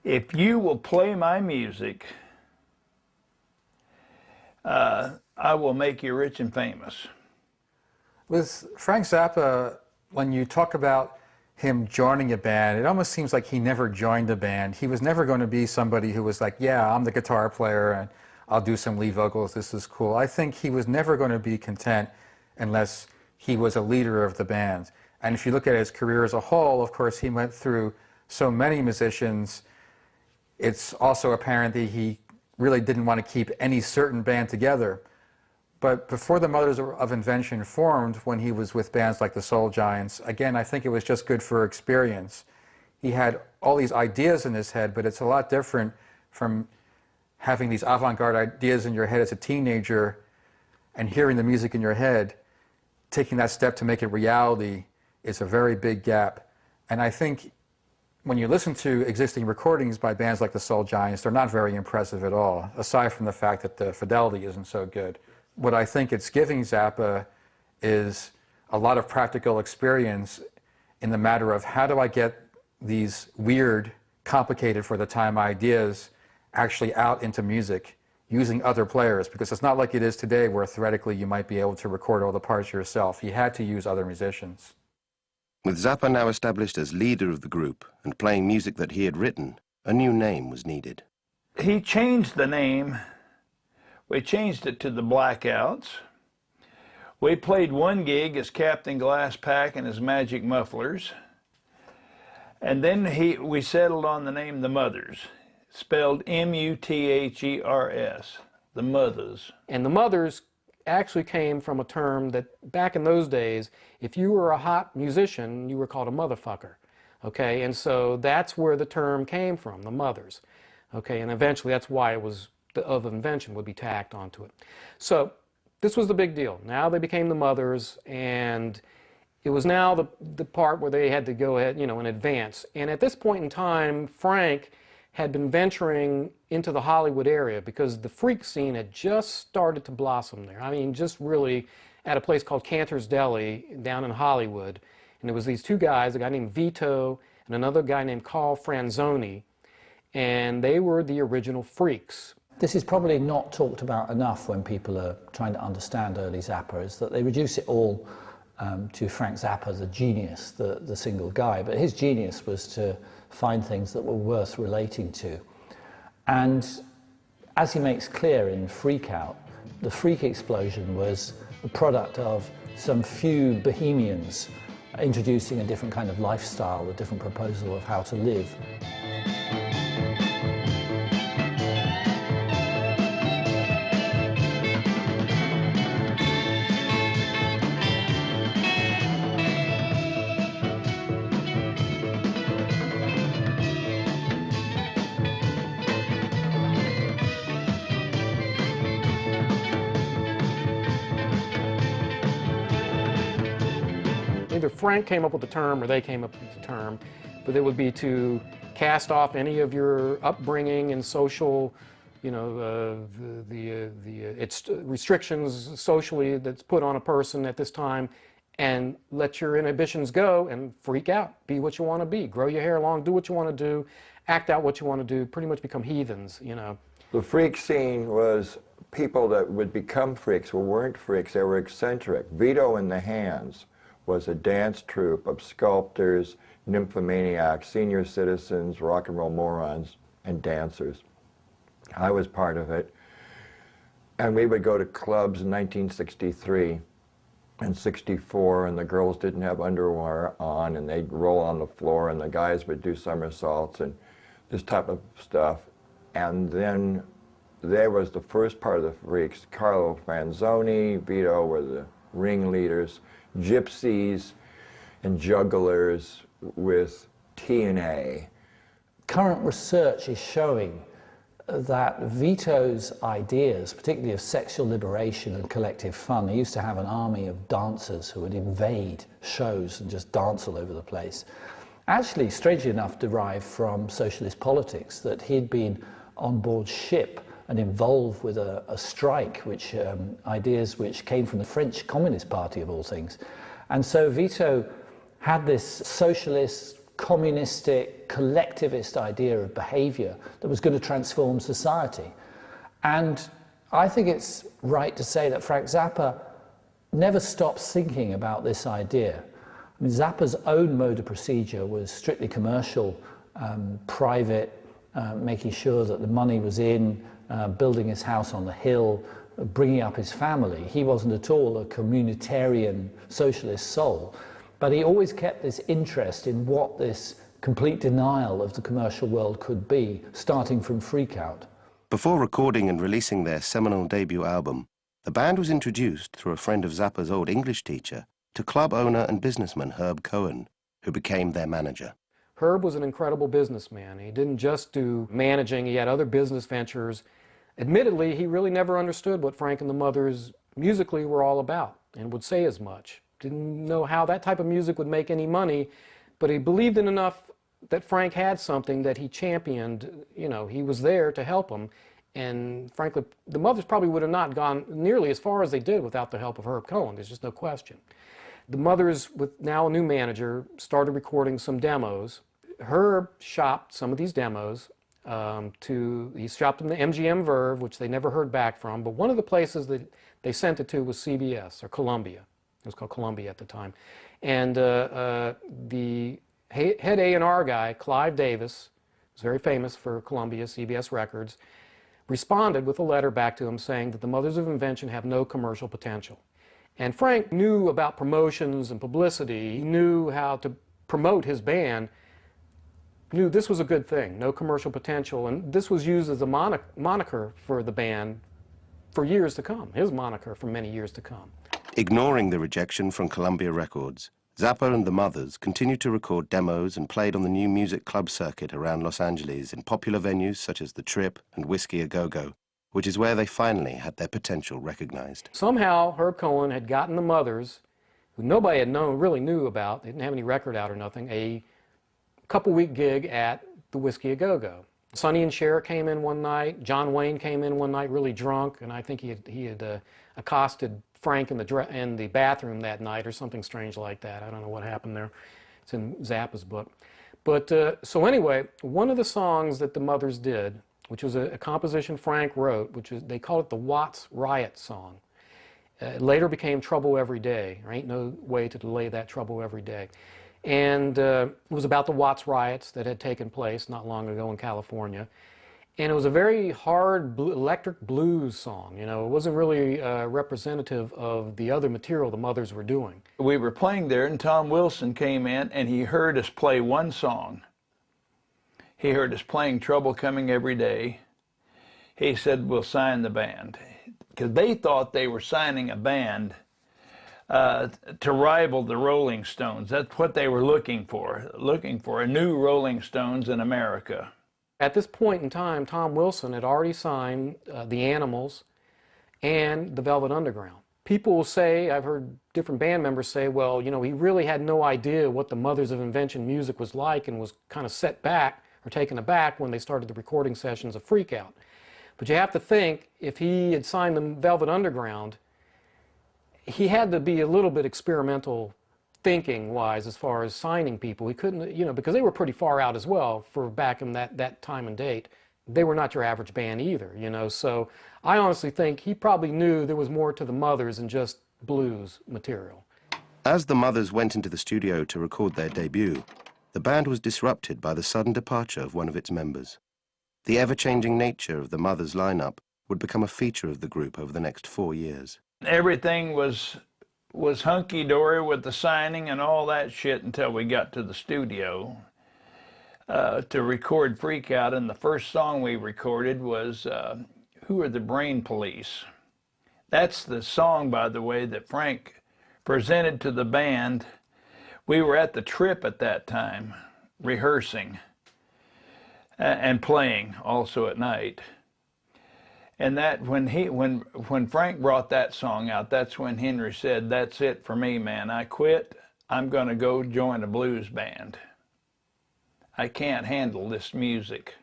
if you will play my music, I will make you rich and famous. With Frank Zappa, when you talk about him joining a band, it almost seems like he never joined a band. He was never going to be somebody who was like, yeah, I'm the guitar player and I'll do some lead vocals, this is cool. I think he was never going to be content unless he was a leader of the band. And if you look at his career as a whole, of course, he went through so many musicians. It's also apparent that he really didn't want to keep any certain band together. But before the Mothers of Invention formed, when he was with bands like the Soul Giants, again, I think it was just good for experience. He had all these ideas in his head, but it's a lot different from having these avant-garde ideas in your head as a teenager and hearing the music in your head. Taking that step to make it reality is a very big gap. And I think when you listen to existing recordings by bands like the Soul Giants, they're not very impressive at all, aside from the fact that the fidelity isn't so good. What I think it's giving Zappa is a lot of practical experience in the matter of how do I get these weird, complicated for the time ideas actually out into music using other players, because it's not like it is today where theoretically you might be able to record all the parts yourself. He had to use other musicians. With Zappa now established as leader of the group and playing music that he had written, a new name was needed. He changed the name. We changed it to the Blackouts. We played one gig as Captain Glasspack and his Magic Mufflers. And then we settled on the name The Mothers, spelled M-U-T-H-E-R-S, The Mothers. And The Mothers actually came from a term that back in those days, if you were a hot musician, you were called a motherfucker. Okay, and so that's where the term came from, The Mothers. Okay, and eventually that's why it was of invention would be tacked onto it. So this was the big deal. Now they became the Mothers, and it was now the part where they had to go ahead, you know, in advance. And at this point in time, Frank had been venturing into the Hollywood area because the freak scene had just started to blossom there. I mean, just really at a place called Cantor's Deli down in Hollywood. And there was these two guys, a guy named Vito and another guy named Carl Franzoni, and they were the original freaks. This is probably not talked about enough when people are trying to understand early Zappa, is that they reduce it all to Frank Zappa, the genius, the single guy. But his genius was to find things that were worth relating to. And as he makes clear in Freak Out, the freak explosion was the product of some few bohemians introducing a different kind of lifestyle, a different proposal of how to live. Either Frank came up with the term or they came up with the term, but it would be to cast off any of your upbringing and social, you know, it's restrictions socially that's put on a person at this time, and let your inhibitions go and freak out. Be what you want to be. Grow your hair long. Do what you want to do. Act out what you want to do. Pretty much become heathens, you know. The freak scene was people that would become freaks who weren't freaks. They were eccentric. Vito and the Hands was a dance troupe of sculptors, nymphomaniacs, senior citizens, rock and roll morons, and dancers. I was part of it. And we would go to clubs in 1963 and 64, and the girls didn't have underwear on, and they'd roll on the floor, and the guys would do somersaults and this type of stuff. And then there was the first part of the freaks. Carlo Franzoni, Vito were the ringleaders. Gypsies and jugglers with TNA. Current research is showing that Vito's ideas, particularly of sexual liberation and collective fun, he used to have an army of dancers who would invade shows and just dance all over the place, actually, strangely enough, derived from socialist politics, that he'd been on board ship and involved with a strike, which ideas which came from the French Communist Party of all things. And so Vito had this socialist communistic, collectivist idea of behavior that was going to transform society. And I think it's right to say that Frank Zappa never stops thinking about this idea. I mean, Zappa's own mode of procedure was strictly commercial, private, making sure that the money was in, building his house on the hill, bringing up his family. He wasn't at all a communitarian socialist soul, but he always kept this interest in what this complete denial of the commercial world could be, starting from Freak Out. Before recording and releasing their seminal debut album, the band was introduced through a friend of Zappa's old English teacher to club owner and businessman Herb Cohen, who became their manager. Herb was an incredible businessman. He didn't just do managing, he had other business ventures. Admittedly, he really never understood what Frank and the Mothers musically were all about, and would say as much. Didn't know how that type of music would make any money, but he believed in enough that Frank had something that he championed. You know, he was there to help him, and frankly, the Mothers probably would have not gone nearly as far as they did without the help of Herb Cohen. There's just no question. The Mothers, with now a new manager, started recording some demos. Herb shopped some of these demos he shopped them to MGM Verve, which they never heard back from, but one of the places that they sent it to was CBS, or Columbia. It was called Columbia at the time. And the head A&R guy, Clive Davis, who's very famous for Columbia, CBS Records, responded with a letter back to him saying that the Mothers of Invention have no commercial potential. And Frank knew about promotions and publicity. He knew how to promote his band, knew this was a good thing, no commercial potential, and this was used as a moniker for the band for years to come, his moniker for many years to come. Ignoring the rejection from Columbia Records, Zappa and the Mothers continued to record demos and played on the new music club circuit around Los Angeles in popular venues such as the Tripp and Whiskey A Go-Go, which is where they finally had their potential recognized. Somehow Herb Cohen had gotten the Mothers, who nobody had really knew about, they didn't have any record out or nothing, a couple-week gig at the Whiskey A Go-Go. Sonny and Cher came in one night, John Wayne came in one night really drunk, and I think he had accosted Frank in the bathroom that night or something strange like that. I don't know what happened there. It's in Zappa's book. But so anyway, one of the songs that the Mothers did, which was a composition Frank wrote, they called it the Watts Riot song. It later became Trouble Every Day. There ain't no way to delay that trouble every day. And it was about the Watts riots that had taken place not long ago in California. And it was a very hard electric blues song. You know, it wasn't really representative of the other material the Mothers were doing. We were playing there, and Tom Wilson came in, and he heard us play one song. He heard us playing Trouble Coming Every Day. He said, we'll sign the band. Because they thought they were signing a band to rival the Rolling Stones. That's what they were looking for a new Rolling Stones in America. At this point in time, Tom Wilson had already signed the Animals and the Velvet Underground. People will say, I've heard different band members say, well, you know, he really had no idea what the Mothers of Invention music was like and was kind of set back or taken aback when they started the recording sessions of Freak Out. But you have to think, if he had signed the Velvet Underground, he had to be a little bit experimental thinking-wise as far as signing people. He couldn't, you know, because they were pretty far out as well for back in that time and date. They were not your average band either, you know. So I honestly think he probably knew there was more to the Mothers than just blues material. As the Mothers went into the studio to record their debut, the band was disrupted by the sudden departure of one of its members. The ever-changing nature of the Mothers lineup would become a feature of the group over the next 4 years. Everything was hunky-dory with the signing and all that shit until we got to the studio to record Freak Out. And the first song we recorded was Who Are the Brain Police? That's the song, by the way, that Frank presented to the band. We were at the Tripp at that time, rehearsing and playing also at night. And that when Frank brought that song out, that's when Henry said, that's it for me, man. I quit. I'm going to go join a blues band. I can't handle this music.